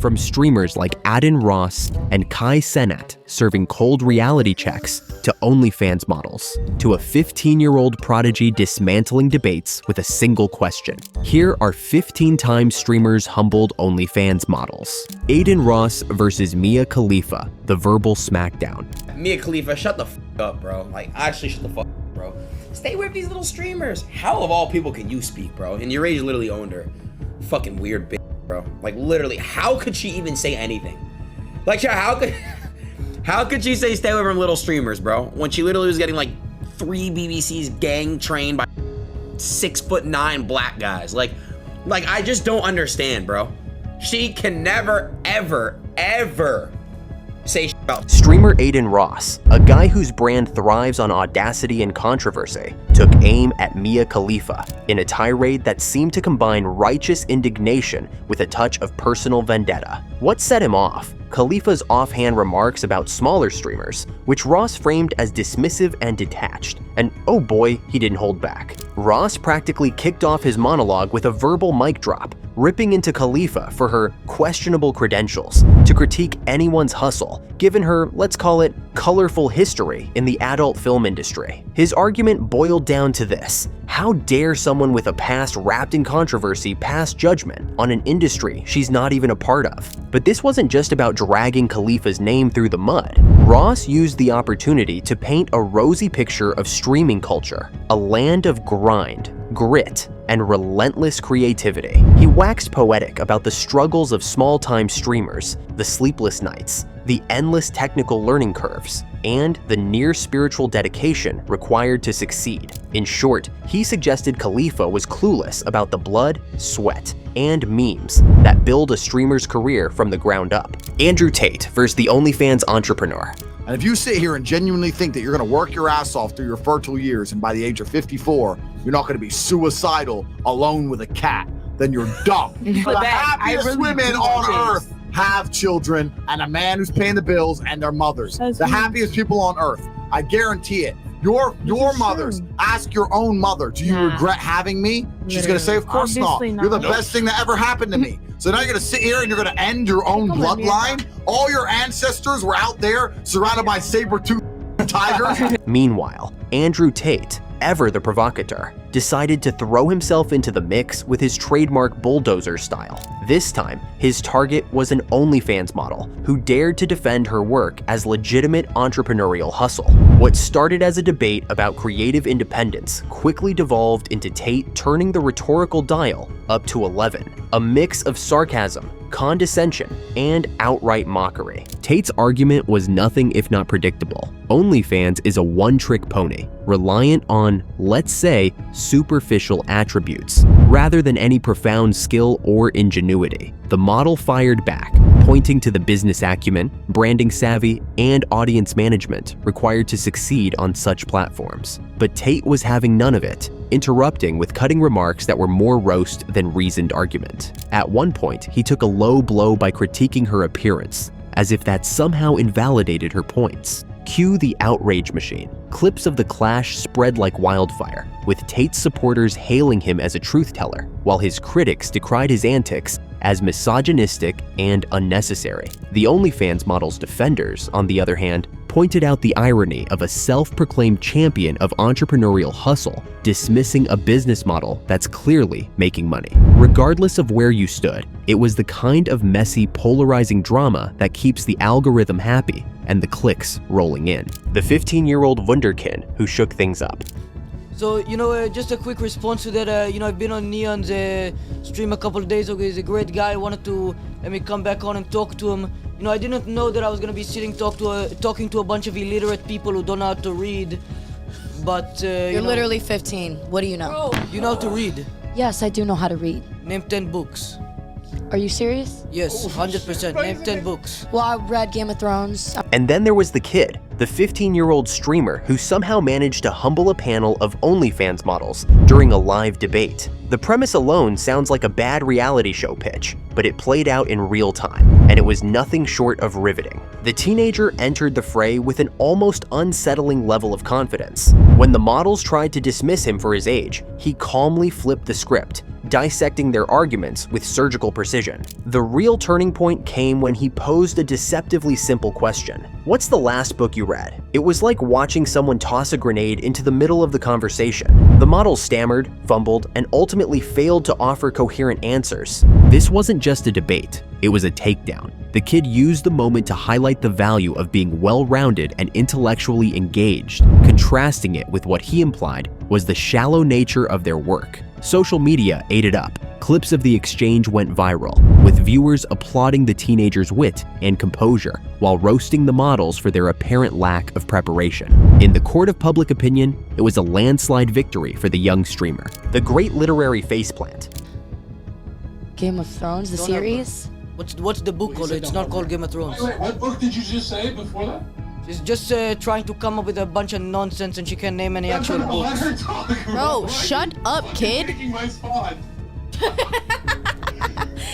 from streamers like Adin Ross and Kai Cenat serving cold reality checks to OnlyFans models, to a 15-year-old prodigy dismantling debates with a single question. Here are 15-time streamers humbled OnlyFans models. Adin Ross versus Mia Khalifa, the verbal smackdown. Mia Khalifa, shut the f up, bro. Like, actually shut the fuck up, bro. Stay with these little streamers. How of all people can you speak, bro? And your age literally owned her. Fucking weird bitch, bro. Like, literally, how could she even say anything? Like, how could she say stay away from little streamers, bro? When she literally was getting like 3 BBC's gang trained by 6'9" black guys. Like I just don't understand, bro. She can never, ever say shit about Streamer Adin Ross, a guy whose brand thrives on audacity and controversy, took aim at Mia Khalifa in a tirade that seemed to combine righteous indignation with a touch of personal vendetta. What set him off? Khalifa's offhand remarks about smaller streamers, which Ross framed as dismissive and detached, and oh boy, he didn't hold back. Ross practically kicked off his monologue with a verbal mic drop, ripping into Khalifa for her questionable credentials to critique anyone's hustle, given her, let's call it, colorful history in the adult film industry. His argument boiled down to this: how dare someone with a past wrapped in controversy pass judgment on an industry she's not even a part of? But this wasn't just about dragging Khalifa's name through the mud. Ross used the opportunity to paint a rosy picture of streaming culture, a land of grind, grit, and relentless creativity. He waxed poetic about the struggles of small-time streamers, the sleepless nights, the endless technical learning curves, and the near-spiritual dedication required to succeed. In short, he suggested Khalifa was clueless about the blood, sweat, and memes that build a streamer's career from the ground up. Andrew Tate versus the OnlyFans entrepreneur. And if you sit here and genuinely think that you're going to work your ass off through your fertile years and by the age of 54, you're not going to be suicidal alone with a cat, then you're dumb. The happiest women on earth have children and a man who's paying the bills and their mothers. The happiest people on earth. I guarantee it. Your mothers, ask your own mother, do you regret having me? She's going to say, of course not. You're the best thing that ever happened to me. So now you're going to sit here and you're going to end your own bloodline? All your ancestors were out there surrounded by saber-toothed tigers? Meanwhile, Andrew Tate, ever the provocateur, decided to throw himself into the mix with his trademark bulldozer style. This time, his target was an OnlyFans model who dared to defend her work as legitimate entrepreneurial hustle. What started as a debate about creative independence quickly devolved into Tate turning the rhetorical dial up to 11, a mix of sarcasm, condescension, and outright mockery. Tate's argument was nothing if not predictable. OnlyFans is a one-trick pony, reliant on, let's say, superficial attributes, rather than any profound skill or ingenuity. The model fired back, pointing to the business acumen, branding savvy, and audience management required to succeed on such platforms. But Tate was having none of it, interrupting with cutting remarks that were more roast than reasoned argument. At one point, he took a low blow by critiquing her appearance, as if that somehow invalidated her points. Cue the outrage machine. Clips of the clash spread like wildfire, with Tate's supporters hailing him as a truth teller, while his critics decried his antics as misogynistic and unnecessary. The OnlyFans model's defenders, on the other hand, pointed out the irony of a self-proclaimed champion of entrepreneurial hustle dismissing a business model that's clearly making money. Regardless of where you stood, it was the kind of messy, polarizing drama that keeps the algorithm happy and the clicks rolling in. The 15-year-old wunderkind who shook things up. So, just a quick response to that, I've been on Neon's stream a couple of days ago. He's a great guy. I wanted to let me come back on and talk to him. I didn't know that I was going to be talking to a bunch of illiterate people who don't know how to read. But, You're literally 15. What do you know? Oh, you know how to read? Yes, I do know how to read. Name 10 books. Are you serious? Yes, 100%. Name 10 books. Well, I read Game of Thrones. And then there was the kid, the 15-year-old streamer who somehow managed to humble a panel of OnlyFans models during a live debate. The premise alone sounds like a bad reality show pitch, but it played out in real time, and it was nothing short of riveting. The teenager entered the fray with an almost unsettling level of confidence. When the models tried to dismiss him for his age, he calmly flipped the script, dissecting their arguments with surgical precision. The real turning point came when he posed a deceptively simple question. What's the last book you read? It was like watching someone toss a grenade into the middle of the conversation. The model stammered, fumbled, and ultimately failed to offer coherent answers. This wasn't just a debate, it was a takedown. The kid used the moment to highlight the value of being well-rounded and intellectually engaged, contrasting it with what he implied was the shallow nature of their work. Social media ate it up. Clips of the exchange went viral, with viewers applauding the teenager's wit and composure while roasting the models for their apparent lack of preparation. In the court of public opinion, it was a landslide victory for the young streamer. The great literary faceplant. Game of Thrones, the series? What's the book called? It's not called Game of Thrones. Wait, what book did you just say before that? She's just trying to come up with a bunch of nonsense and she can't name any actual Let books. her talk, Bro, shut up, kid. Taking my spot.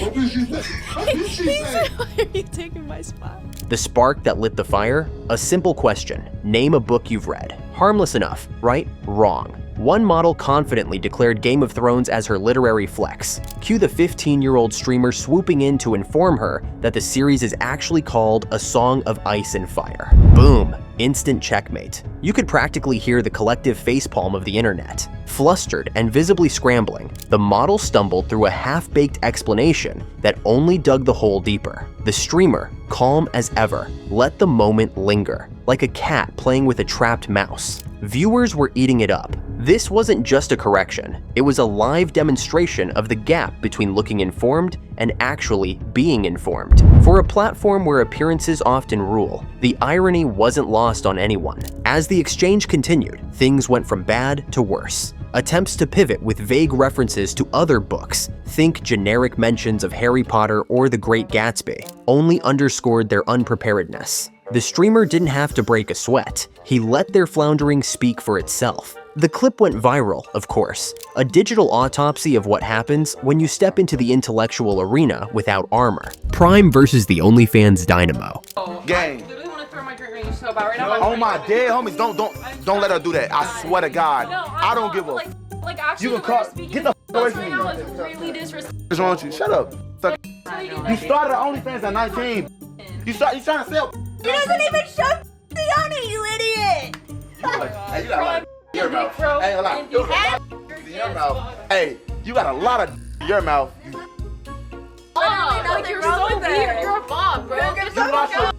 What did she say? What did she say? Why are you taking my spot? The spark that lit the fire? A simple question. Name a book you've read. Harmless enough, right? Wrong. One model confidently declared Game of Thrones as her literary flex. Cue the 15-year-old streamer swooping in to inform her that the series is actually called A Song of Ice and Fire. Boom. Instant checkmate. You could practically hear the collective facepalm of the internet. Flustered and visibly scrambling, the model stumbled through a half-baked explanation that only dug the hole deeper. The streamer, calm as ever, let the moment linger, like a cat playing with a trapped mouse. Viewers were eating it up. This wasn't just a correction, it was a live demonstration of the gap between looking informed and actually being informed. For a platform where appearances often rule, the irony wasn't lost on anyone. As the exchange continued, things went from bad to worse. Attempts to pivot with vague references to other books, think generic mentions of Harry Potter or The Great Gatsby, only underscored their unpreparedness. The streamer didn't have to break a sweat. He let their floundering speak for itself. The clip went viral, of course, a digital autopsy of what happens when you step into the intellectual arena without armor. Prime versus the OnlyFans dynamo. Gang. I literally want to throw my drink at you so bad right now. Oh my dead homies, don't let her do that. I swear to God. No, I don't give a like actually, You can the way you're call- speaking get the to away us from right me. now is really disrespectful. What's wrong with you? Shut up. You started OnlyFans at 19. You trying to sell. He doesn't even show the owner, you idiot! Hey, you got a lot of in your mouth. Hey, hold on. You got a lot in your mouth. Hey, you got a lot of in your mouth. Like, you're so weird. You're a bob, bro.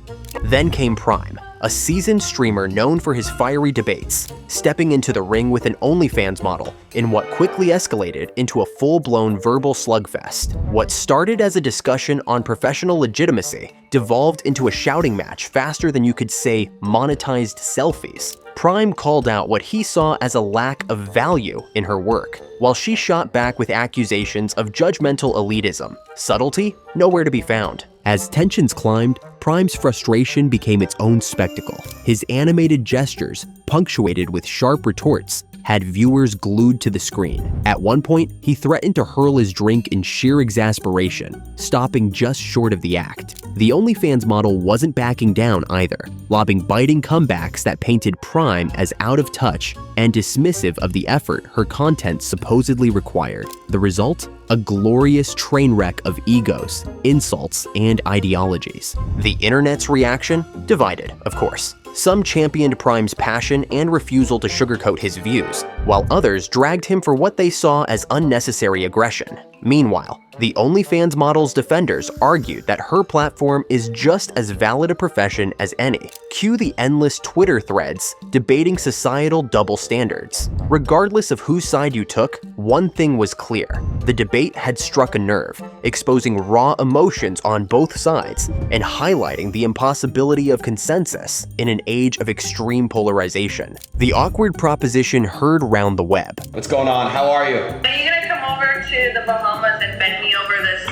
Then came Prime, a seasoned streamer known for his fiery debates, stepping into the ring with an OnlyFans model in what quickly escalated into a full-blown verbal slugfest. What started as a discussion on professional legitimacy devolved into a shouting match faster than you could say monetized selfies. Prime called out what he saw as a lack of value in her work, while she shot back with accusations of judgmental elitism. Subtlety? Nowhere to be found. As tensions climbed, Prime's frustration became its own spectacle. His animated gestures, punctuated with sharp retorts, had viewers glued to the screen. At one point, he threatened to hurl his drink in sheer exasperation, stopping just short of the act. The OnlyFans model wasn't backing down either, lobbing biting comebacks that painted Prime as out of touch and dismissive of the effort her content supposedly required. The result? A glorious train wreck of egos, insults, and ideologies. The internet's reaction? Divided, of course. Some championed Prime's passion and refusal to sugarcoat his views, while others dragged him for what they saw as unnecessary aggression. Meanwhile, the OnlyFans model's defenders argued that her platform is just as valid a profession as any. Cue the endless Twitter threads debating societal double standards. Regardless of whose side you took, one thing was clear. The debate had struck a nerve, exposing raw emotions on both sides and highlighting the impossibility of consensus in an age of extreme polarization. The awkward proposition heard round the web. What's going on? How are you? Are you gonna come over to the Bahamas and bend me over this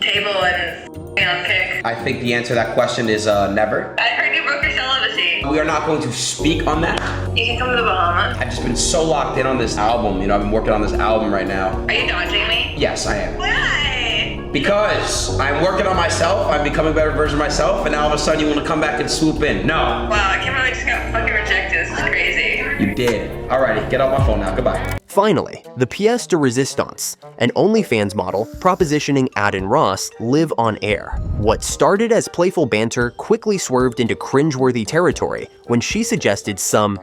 table and on kick? I think the answer to that question is never. I heard you broke your celibacy. We are not going to speak on that. You can come to the Bahamas. I've just been so locked in on this album. I've been working on this album right now. Are you dodging me? Yes, I am. Why? Because I'm working on myself, I'm becoming a better version of myself, and now all of a sudden you want to come back and swoop in. No. Wow, I can't believe I just got fucking rejected. This is crazy. You did. Alrighty, get off my phone now. Goodbye. Finally, the pièce de résistance, an OnlyFans model propositioning Ad and Ross live on air. What started as playful banter quickly swerved into cringeworthy territory when she suggested some,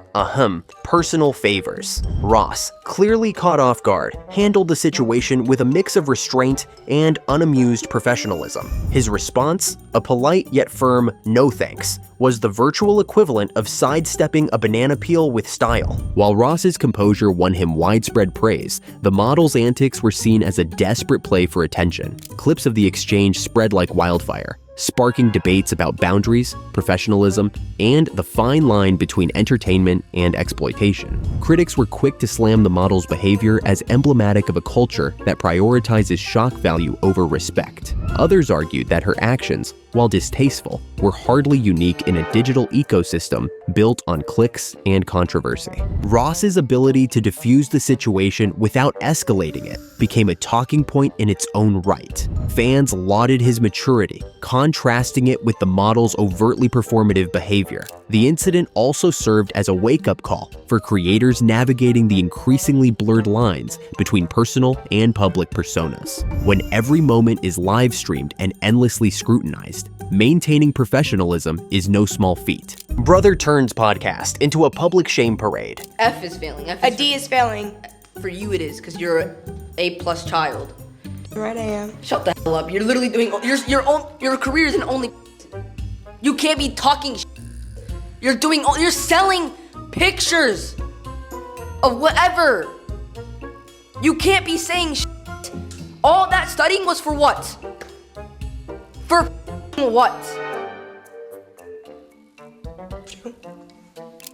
personal favors. Ross, clearly caught off guard, handled the situation with a mix of restraint and unamused professionalism. His response, a polite yet firm no thanks, was the virtual equivalent of sidestepping a banana peel with style. While Ross's composure won him widespread praise, the model's antics were seen as a desperate play for attention. Clips of the exchange spread like wildfire, sparking debates about boundaries, professionalism, and the fine line between entertainment and exploitation. Critics were quick to slam the model's behavior as emblematic of a culture that prioritizes shock value over respect. Others argued that her actions, while distasteful, were hardly unique in a digital ecosystem built on clicks and controversy. Ross's ability to diffuse the situation without escalating it became a talking point in its own right. Fans lauded his maturity, contrasting it with the model's overtly performative behavior. The incident also served as a wake-up call for creators navigating the increasingly blurred lines between personal and public personas. When every moment is live-streamed and endlessly scrutinized, maintaining professionalism is no small feat. Brother turns podcast into a public shame parade. F is failing. A D is failing. For you it is, because you're an A+ child. Right, I am. Shut the hell up. You're literally doing your career is an only. You can't be talking. You're selling pictures of whatever. You can't be saying. All that studying was for what? For what?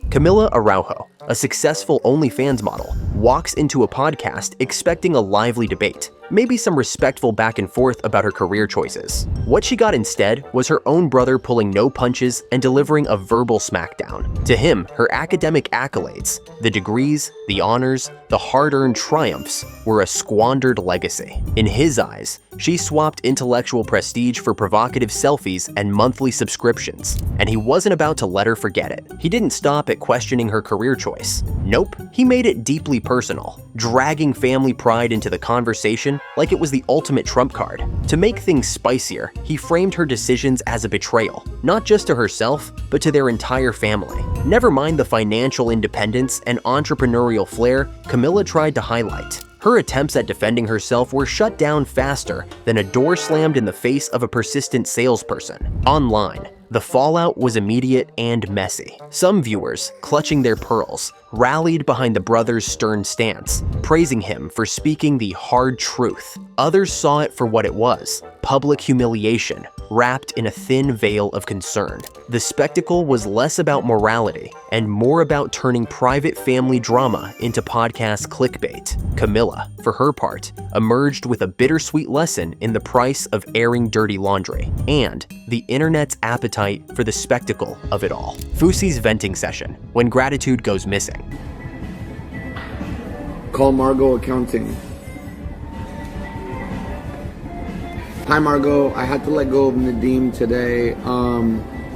Camila Araujo, a successful OnlyFans model, walks into a podcast expecting a lively debate, maybe some respectful back and forth about her career choices. What she got instead was her own brother pulling no punches and delivering a verbal smackdown. To him, her academic accolades, the degrees, the honors, the hard-earned triumphs, were a squandered legacy. In his eyes, she swapped intellectual prestige for provocative selfies and monthly subscriptions, and he wasn't about to let her forget it. He didn't stop at questioning her career choice. Nope, he made it deeply personal, dragging family pride into the conversation like it was the ultimate trump card. To make things spicier, he framed her decisions as a betrayal, not just to herself, but to their entire family. Never mind the financial independence and entrepreneurial flair Camila tried to highlight. Her attempts at defending herself were shut down faster than a door slammed in the face of a persistent salesperson. Online, the fallout was immediate and messy. Some viewers, clutching their pearls, rallied behind the brother's stern stance, praising him for speaking the hard truth. Others saw it for what it was, public humiliation, wrapped in a thin veil of concern. The spectacle was less about morality and more about turning private family drama into podcast clickbait. Camila, for her part, emerged with a bittersweet lesson in the price of airing dirty laundry and the internet's appetite for the spectacle of it all. Fusi's venting session, when gratitude goes missing. Call Margot Accounting. Hi Margot, I had to let go of Nadeem today,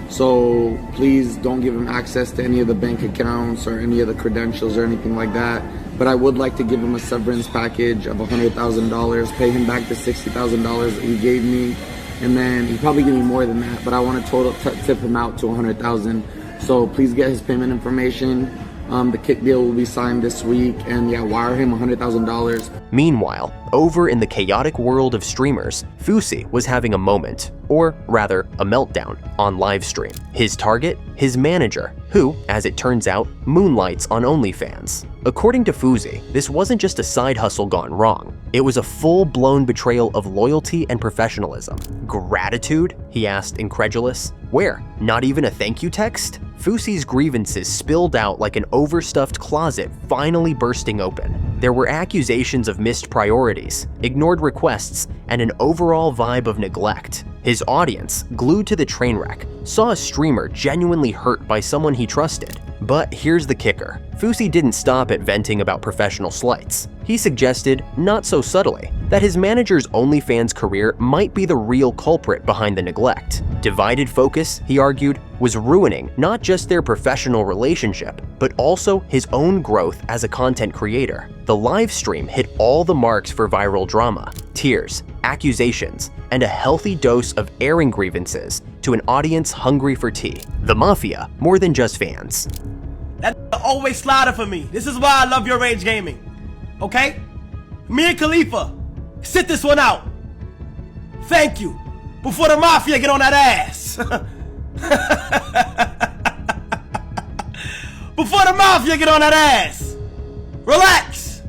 so please don't give him access to any of the bank accounts or any of the credentials or anything like that. But I would like to give him a severance package of $100,000, pay him back the $60,000 that he gave me, and then he probably give me more than that, but I want to tip him out to $100,000. So please get his payment information. The kick deal will be signed this week, and yeah, wire him $100,000. Meanwhile, over in the chaotic world of streamers, Fusi was having a moment, or rather, a meltdown, on livestream. His target? His manager, who, as it turns out, moonlights on OnlyFans. According to Fusi, this wasn't just a side hustle gone wrong. It was a full-blown betrayal of loyalty and professionalism. Gratitude? He asked, incredulous. Where? Not even a thank you text? Fusi's grievances spilled out like an overstuffed closet finally bursting open. There were accusations of missed priorities, ignored requests, and an overall vibe of neglect. His audience, glued to the train wreck, saw a streamer genuinely hurt by someone he trusted. But here's the kicker. Fusi didn't stop at venting about professional slights. He suggested, not so subtly, that his manager's OnlyFans career might be the real culprit behind the neglect. Divided focus, he argued, was ruining not just their professional relationship, but also his own growth as a content creator. The live stream hit all the marks for viral drama, tears, accusations, and a healthy dose of airing grievances to an audience hungry for tea. The Mafia, more than just fans. That always sliding for me. This is why I love your rage gaming. Okay? Me and Khalifa, sit this one out. Thank you. Before the Mafia get on that ass. Before the Mafia get on that ass. Relax.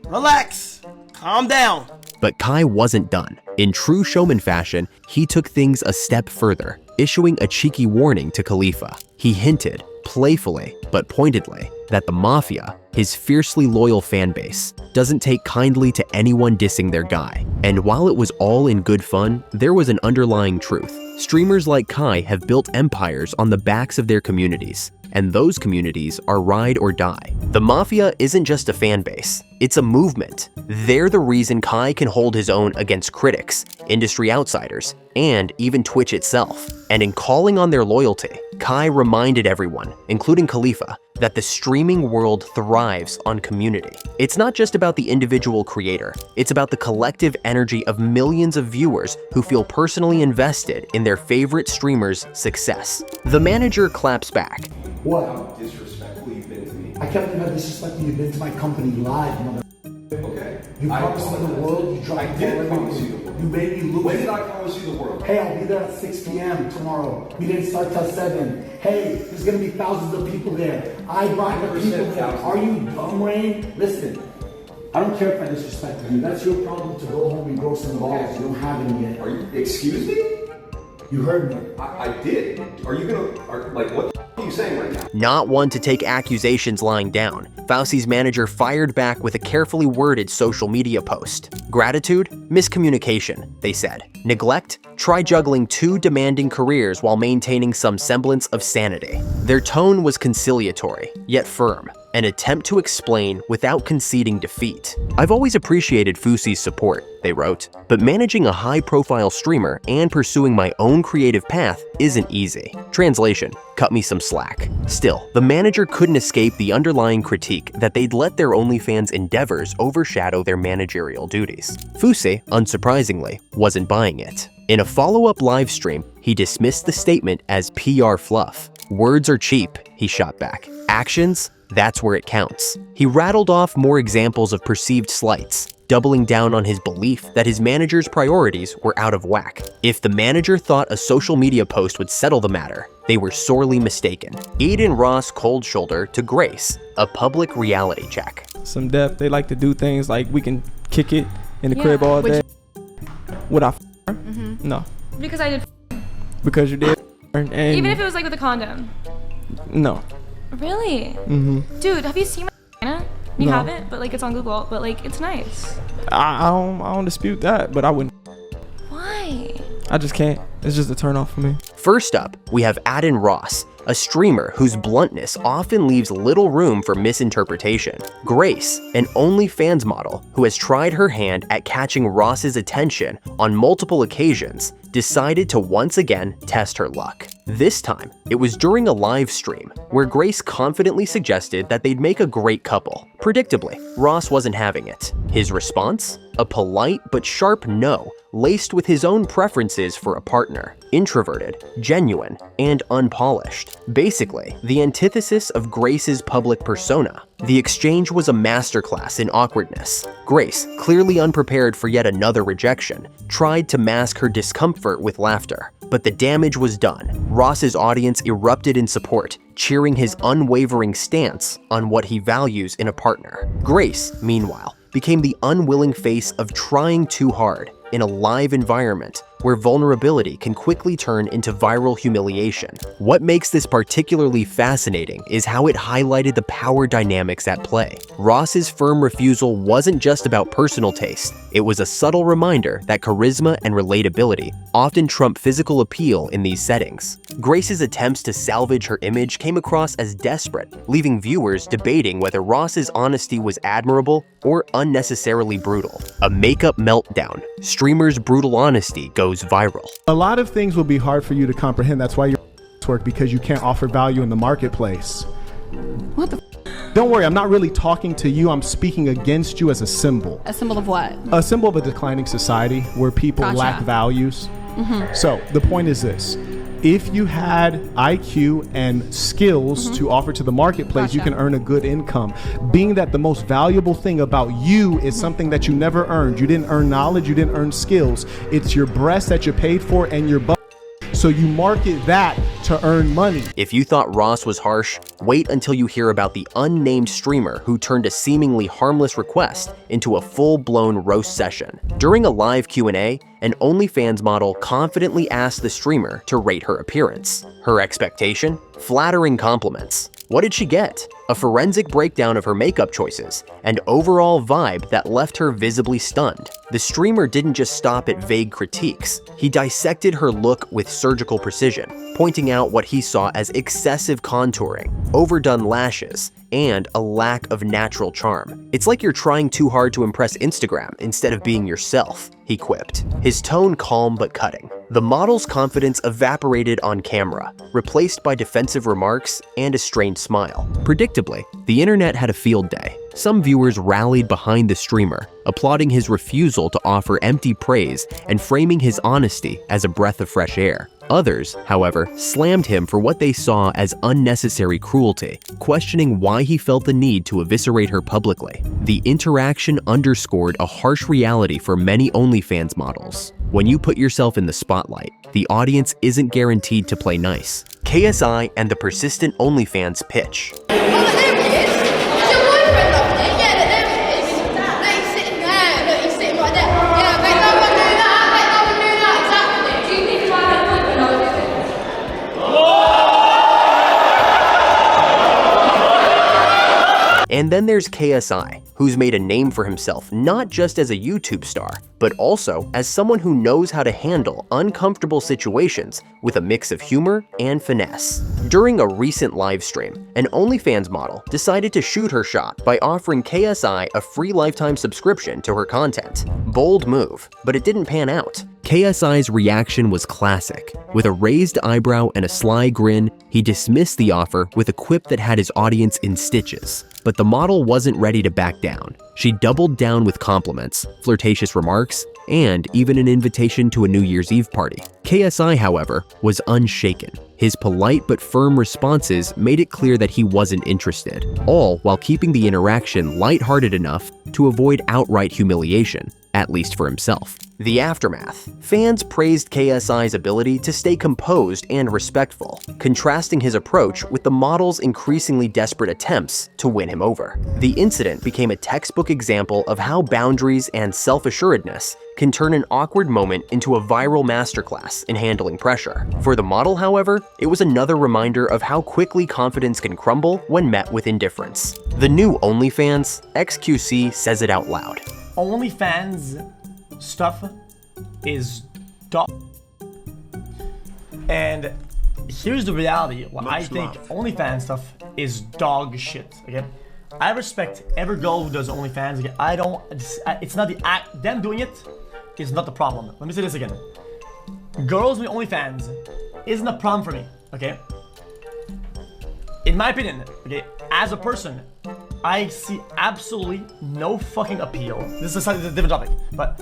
Relax. Calm down. But Kai wasn't done. In true showman fashion, he took things a step further, issuing a cheeky warning to Khalifa. He hinted, playfully but pointedly, that the Mafia, his fiercely loyal fan base, doesn't take kindly to anyone dissing their guy. And while it was all in good fun, there was an underlying truth. Streamers like Kai have built empires on the backs of their communities, and those communities are ride or die. The Mafia isn't just a fan base, it's a movement. They're the reason Kai can hold his own against critics, industry outsiders, and even Twitch itself. And in calling on their loyalty, Kai reminded everyone, including Khalifa, that the streaming world thrives on community. It's not just about the individual creator, it's about the collective energy of millions of viewers who feel personally invested in their favorite streamer's success. The manager claps back. What? How disrespectful you've been to me. I can't believe how disrespectful you've been to my company live, mother. Okay. You promised me the world, you tried to promise you the world. You made me lose. When did I promise you the world? Hey, I'll be there at 6 p.m. tomorrow. We didn't start till 7. Hey, there's gonna be thousands of people there. I brought the people there. Are you dumb, Rain? Listen, I don't care if I disrespected you. That's your problem to go home and grow some balls. You don't have any yet. Are you, excuse me? You heard me. I did. Are you gonna, what the are you saying right now? Not one to take accusations lying down, Fauci's manager fired back with a carefully worded social media post. Gratitude? Miscommunication, they said. Neglect? Try juggling 2 demanding careers while maintaining some semblance of sanity. Their tone was conciliatory, yet firm, an attempt to explain without conceding defeat. I've always appreciated Fauci's support, they wrote, but managing a high-profile streamer and pursuing my own creative path isn't easy. Translation, cut me some slack. Still, the manager couldn't escape the underlying critique that they'd let their OnlyFans endeavors overshadow their managerial duties. Fauci, unsurprisingly, wasn't buying it. In a follow-up live stream, he dismissed the statement as PR fluff. Words are cheap, he shot back. Actions? That's where it counts. He rattled off more examples of perceived slights, doubling down on his belief that his manager's priorities were out of whack. If the manager thought a social media post would settle the matter, they were sorely mistaken. Aiden Ross cold shoulder to Grace, a public reality check. Some depth, they like to do things like we can kick it in the crib all day. Would I her? No. Because I did. Because you did. And even if it was like with a condom. No. Really? Dude, have you seen my vagina? You haven't, but like it's on Google, but like it's nice. I don't dispute that, but I wouldn't. Why? I just can't. It's just a turn off for me. First up, we have Aiden Ross, a streamer whose bluntness often leaves little room for misinterpretation. Grace, an OnlyFans model who has tried her hand at catching Ross's attention on multiple occasions, decided to once again test her luck. This time, it was during a live stream where Grace confidently suggested that they'd make a great couple. Predictably, Ross wasn't having it. His response? A polite but sharp no, laced with his own preferences for a partner. Introverted, genuine, and unpolished. Basically, the antithesis of Grace's public persona. The exchange was a masterclass in awkwardness. Grace, clearly unprepared for yet another rejection, tried to mask her discomfort with laughter. But the damage was done. Ross's audience erupted in support, cheering his unwavering stance on what he values in a partner. Grace, meanwhile, became the unwilling face of trying too hard in a live environment where vulnerability can quickly turn into viral humiliation. What makes this particularly fascinating is how it highlighted the power dynamics at play. Ross's firm refusal wasn't just about personal taste, it was a subtle reminder that charisma and relatability often trump physical appeal in these settings. Grace's attempts to salvage her image came across as desperate, leaving viewers debating whether Ross's honesty was admirable or unnecessarily brutal. A makeup meltdown. Streamer's brutal honesty goes goes viral. A lot of things will be hard for you to comprehend. That's why you're work, because you can't offer value in the marketplace. What the? Don't worry, I'm not really talking to you. I'm speaking against you as a symbol. A symbol of what? A symbol of a declining society where people lack values. So the point is this. If you had IQ and skills to offer to the marketplace, you can earn a good income. Being that the most valuable thing about you is something that you never earned. You didn't earn knowledge, you didn't earn skills. It's your breast that you paid for and your butt. So you market that to earn money. If you thought Ross was harsh, wait until you hear about the unnamed streamer who turned a seemingly harmless request into a full-blown roast session. During a live Q&A, an OnlyFans model confidently asked the streamer to rate her appearance. Her expectation? Flattering compliments. What did she get? A forensic breakdown of her makeup choices, and overall vibe that left her visibly stunned. The streamer didn't just stop at vague critiques. He dissected her look with surgical precision, pointing out what he saw as excessive contouring, overdone lashes, and a lack of natural charm. It's like you're trying too hard to impress Instagram instead of being yourself, he quipped, his tone calm but cutting. The model's confidence evaporated on camera, replaced by defensive remarks and a strained smile. Predictably, the internet had a field day. Some viewers rallied behind the streamer, applauding his refusal to offer empty praise and framing his honesty as a breath of fresh air. Others, however, slammed him for what they saw as unnecessary cruelty, questioning why he felt the need to eviscerate her publicly. The interaction underscored a harsh reality for many OnlyFans models. When you put yourself in the spotlight, the audience isn't guaranteed to play nice. KSI and the persistent OnlyFans pitch. And then there's KSI, who's made a name for himself not just as a YouTube star, but also as someone who knows how to handle uncomfortable situations with a mix of humor and finesse. During a recent live stream, an OnlyFans model decided to shoot her shot by offering KSI a free lifetime subscription to her content. Bold move, but it didn't pan out. KSI's reaction was classic. With a raised eyebrow and a sly grin, he dismissed the offer with a quip that had his audience in stitches. But the model wasn't ready to back down. She doubled down with compliments, flirtatious remarks, and even an invitation to a New Year's Eve party. KSI, however, was unshaken. His polite but firm responses made it clear that he wasn't interested, all while keeping the interaction lighthearted enough to avoid outright humiliation, at least for himself. The aftermath. Fans praised KSI's ability to stay composed and respectful, contrasting his approach with the model's increasingly desperate attempts to win him over. The incident became a textbook example of how boundaries and self-assuredness can turn an awkward moment into a viral masterclass in handling pressure. For the model, however, it was another reminder of how quickly confidence can crumble when met with indifference. The new OnlyFans, XQC says it out loud. OnlyFans stuff is dog. And here's the reality. I think OnlyFans stuff is dog shit. Okay, I respect every girl who does OnlyFans. Okay? I don't. It's not the act. Them doing it is not the problem. Let me say this again. Girls doing OnlyFans isn't a problem for me. Okay. In my opinion, okay, as a person, I see absolutely no fucking appeal. This is a different topic, but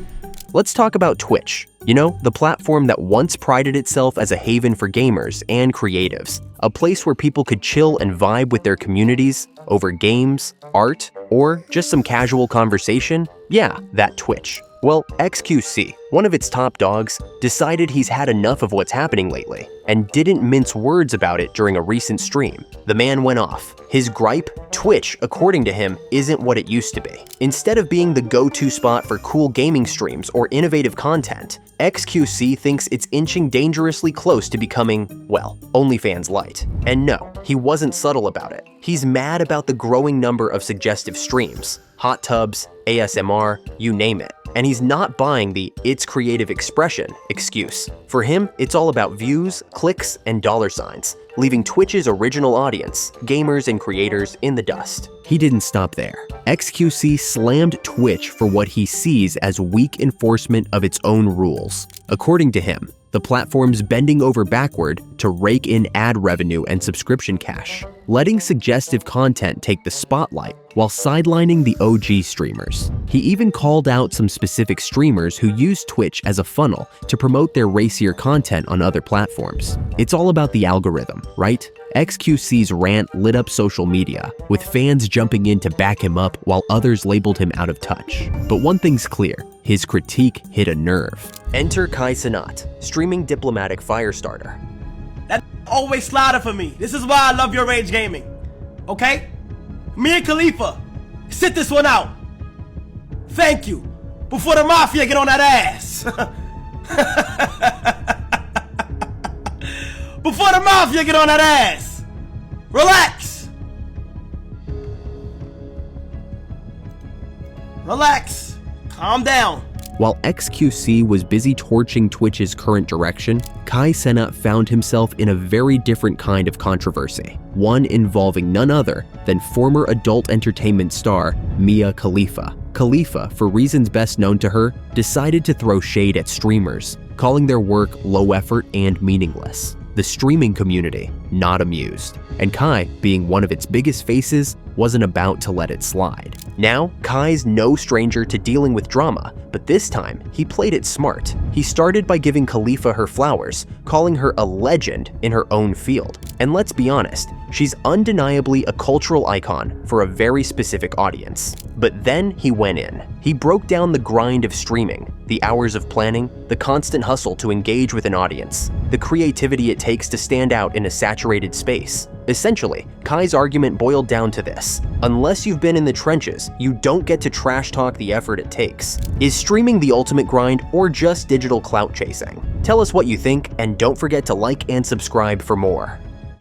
let's talk about Twitch. You know, the platform that once prided itself as a haven for gamers and creatives, a place where people could chill and vibe with their communities over games, art, or just some casual conversation. Yeah, that Twitch. Well, XQC, one of its top dogs, decided he's had enough of what's happening lately and didn't mince words about it during a recent stream. The man went off. His gripe? Twitch, according to him, isn't what it used to be. Instead of being the go-to spot for cool gaming streams or innovative content, XQC thinks it's inching dangerously close to becoming, well, OnlyFans light. And no, he wasn't subtle about it. He's mad about the growing number of suggestive streams, hot tubs, ASMR, you name it. And he's not buying the "it's creative expression" excuse. For him, it's all about views, clicks, and dollar signs, leaving Twitch's original audience, gamers and creators, in the dust. he didn't stop there. XQC slammed Twitch for what he sees as weak enforcement of its own rules. According to him, the platform's bending over backward to rake in ad revenue and subscription cash, letting suggestive content take the spotlight while sidelining the OG streamers. He even called out some specific streamers who use Twitch as a funnel to promote their racier content on other platforms. It's all about the algorithm, right? XQC's rant lit up social media, with fans jumping in to back him up while others labeled him out of touch. But one thing's clear, his critique hit a nerve. Enter Kai Cenat, streaming diplomatic fire starter. That always sliding for me. This is why I love your rage gaming. Okay? Me and Khalifa, sit this one out. Thank you. Before the mafia get on that ass. Before the mafia get on that ass. Relax. Relax. Calm down. While XQC was busy torching Twitch's current direction, Kai Cenat found himself in a very different kind of controversy, one involving none other than former adult entertainment star Mia Khalifa. Khalifa, for reasons best known to her, decided to throw shade at streamers, calling their work low effort and meaningless. The streaming community not amused, and Kai, being one of its biggest faces, wasn't about to let it slide. Now, Kai's no stranger to dealing with drama, but this time, he played it smart. He started by giving Khalifa her flowers, calling her a legend in her own field. And let's be honest, she's undeniably a cultural icon for a very specific audience. But then he went in. He broke down the grind of streaming, the hours of planning, the constant hustle to engage with an audience, the creativity it takes to stand out in a saturated space. Essentially, Kai's argument boiled down to this: unless you've been in the trenches, you don't get to trash talk the effort it takes. Is streaming the ultimate grind or just digital clout chasing? Tell us what you think, and don't forget to like and subscribe for more.